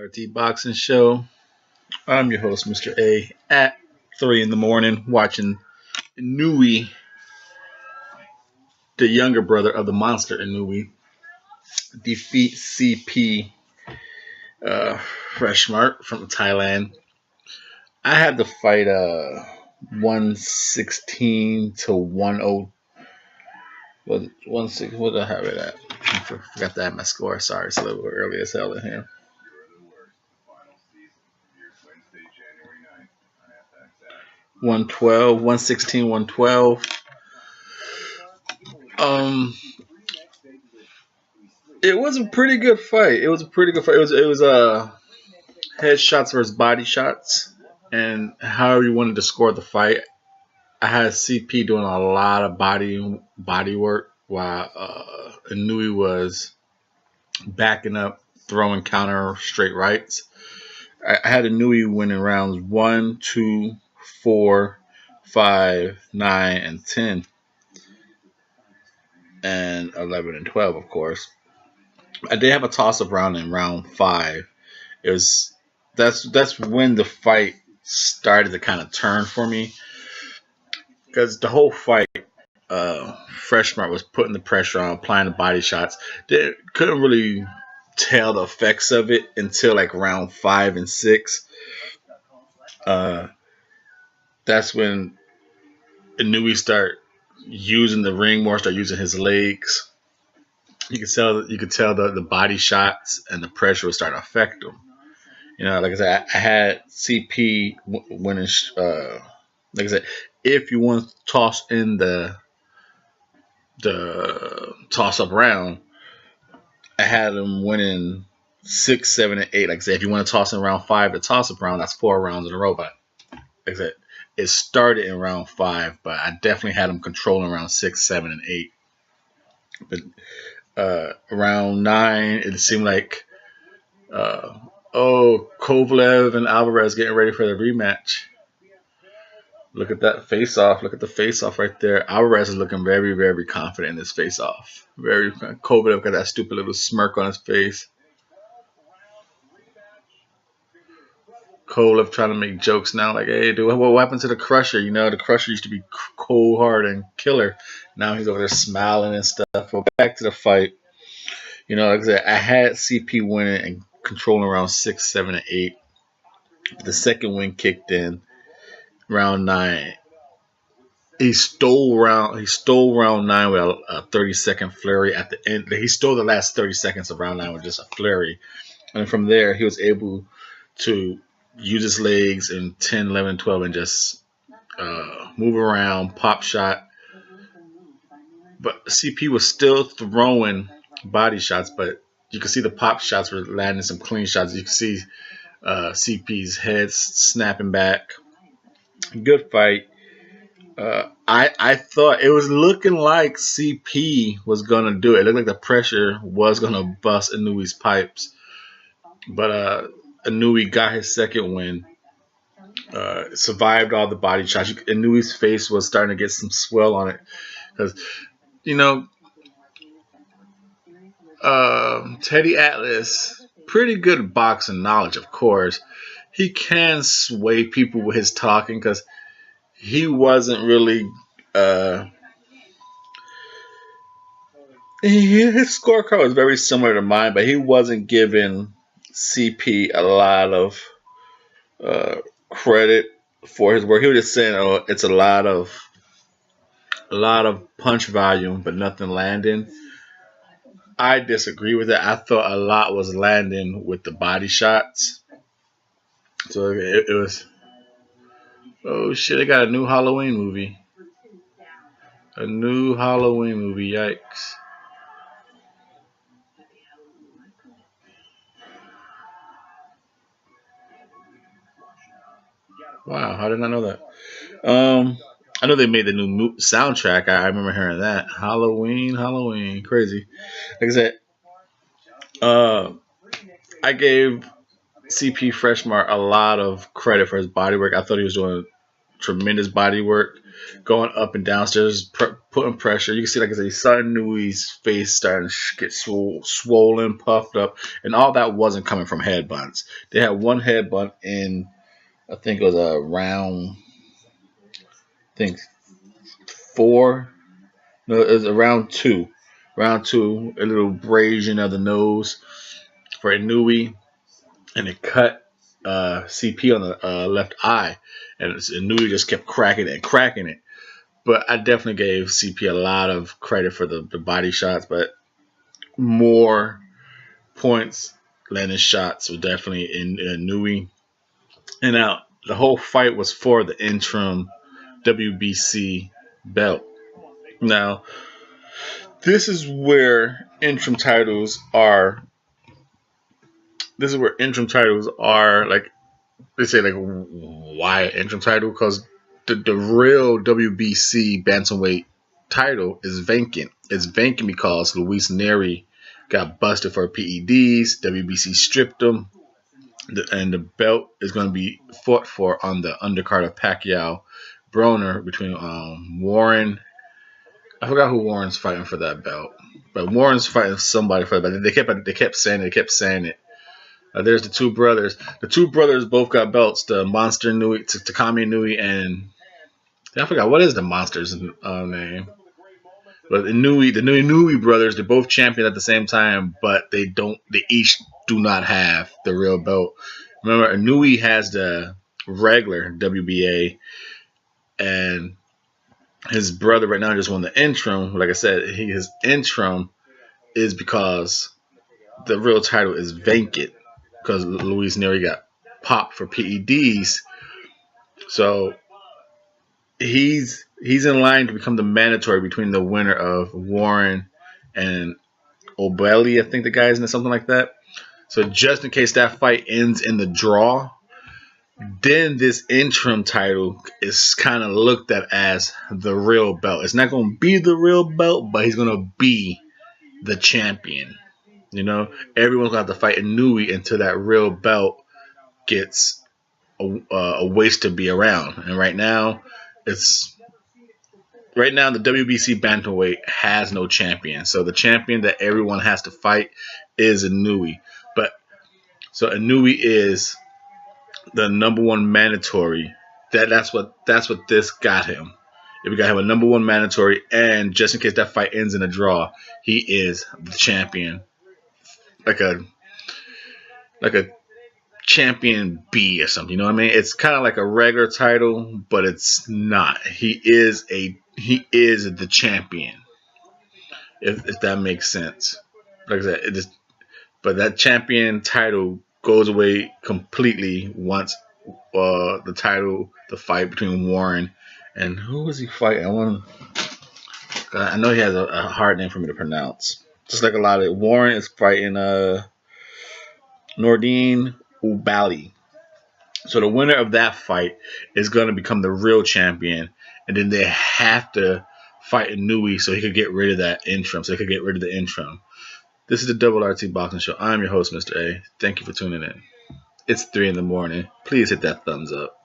RT Boxing Show. I'm your host, Mr. A, at 3 in the morning, watching Inoue, the younger brother of the monster Inoue, defeat CP Freshmart from Thailand. I had the fight 116 to 10. What did I have it at? I forgot to add my score. Sorry, it's a little early as hell in here. 112, 116, 112. It was a pretty good fight. It was head shots versus body shots, and however you wanted to score the fight. I had CP doing a lot of body work while Inoue was backing up, throwing counter straight rights. I had Inoue winning rounds 1, 2, 4, 5, 9, and 10, and 11 and 12, of course. I did have a toss-up round in round 5. That's when the fight started to kind of turn for me, because the whole fight, Freshmart was putting the pressure on, applying the body shots. They couldn't really tell the effects of it until like round 5 and 6. That's when Inoue start using the ring more, start using his legs. You could tell the body shots and the pressure would start to affect him. You know, like I said, I had CP winning. Like I said, if you want to toss in the toss-up round, I had him winning 6, 7, and 8. Like I said, if you want to toss in round 5, the toss-up round, that's 4 rounds in a row. But like I said, it started in round 5, but I definitely had him controlling round 6, 7, and 8. But round 9, it seemed like Kovalev and Alvarez getting ready for the rematch. Look at that face-off. Look at the face-off right there. Alvarez is looking very, very confident in this face-off. Kovalev got that stupid little smirk on his face. Kovalev trying to make jokes now, like, hey, dude, what happened to the Crusher? You know, the Crusher used to be cold, hard, and killer. Now he's over there smiling and stuff. But back to the fight. You know, like I said, I had CP winning and controlling around 6, 7, and 8. The second win kicked in round 9. He stole round 9 with a 30-second flurry at the end. He stole the last 30 seconds of round 9 with just a flurry. And from there, he was able to use his legs in 10, 11, 12 and just move around, pop shot. But CP was still throwing body shots, but you can see the pop shots were landing some clean shots. You can see CP's head snapping back. Good fight. I thought it was looking like CP was gonna do it. It looked like the pressure was gonna bust Inoue's pipes, but Inoue got his second win. Survived all the body shots. Inoue's face was starting to get some swell on it, because you know, Teddy Atlas, pretty good boxing knowledge, of course. He can sway people with his talking, because he wasn't really his scorecard was very similar to mine, but he wasn't giving CP a lot of credit for his work. He was just saying, "Oh, it's a lot of punch volume, but nothing landing." I disagree with it. I thought a lot was landing with the body shots. So it was. Oh shit! They got a new Halloween movie. A new Halloween movie. Yikes! Wow, how did I know that? I know they made the new soundtrack. I remember hearing that. Halloween, crazy. Like I said, I gave CP Freshmart a lot of credit for his body work. I thought he was doing tremendous body work. going up and downstairs, putting pressure. You can see, like I said, you saw Inoue's face starting to get swollen, puffed up, and all that wasn't coming from headbutts. They had one headbutt in, I think it was a round, I think 4. No, it was around 2. Round 2, a little abrasion of the nose for Inoue, and it cut CP on the left eye, and Inoue just kept cracking it and cracking it. But I definitely gave CP a lot of credit for the body shots, but more points landing shots were definitely in Inoue. And now the whole fight was for the interim WBC belt. Now, this is where interim titles are. This is where interim titles are, like, they say, like, why interim title? Because the real WBC bantamweight title is vacant. It's vacant because Luis Neri got busted for PEDs. WBC stripped him, and the belt is going to be fought for on the undercard of Pacquiao Broner between Warren. I forgot who Warren's fighting for that belt, but Warren's fighting somebody for that belt. They kept saying it. There's the two brothers. The two brothers both got belts. The Monster Inoue, Takuma Inoue, and I forgot what is the monster's name. But the Inoue brothers, they're both champions at the same time, but they each do not have the real belt. Remember, Inoue has the regular WBA, and his brother right now just won the interim. Like I said, his interim is because the real title is vacant because Luis Neri got popped for PEDs. So he's in line to become the mandatory between the winner of Warren and O'Belly, I think the guy's in something like that. So just in case that fight ends in the draw, then this interim title is kind of looked at as the real belt. It's not going to be the real belt, but he's going to be the champion. You know, everyone's going to have to fight Inoue until that real belt gets a waste to be around. And right now, the WBC bantamweight has no champion. So the champion that everyone has to fight is Inoue. So Inoue is the number one mandatory. That's what this got him. If we got him a number one mandatory, and just in case that fight ends in a draw, he is the champion. Like a champion B or something. You know what I mean? It's kind of like a regular title, but it's not. He is the champion. If that makes sense. Like I said, but that champion title goes away completely once the fight between Warren and who was he fighting? I know he has a hard name for me to pronounce. Just like a lot of Warren is fighting Nordine Ubali. So the winner of that fight is going to become the real champion, and then they have to fight Inoue so he could get rid of that interim. This is the Double RT Boxing Show. I'm your host, Mr. A. Thank you for tuning in. It's 3 in the morning. Please hit that thumbs up.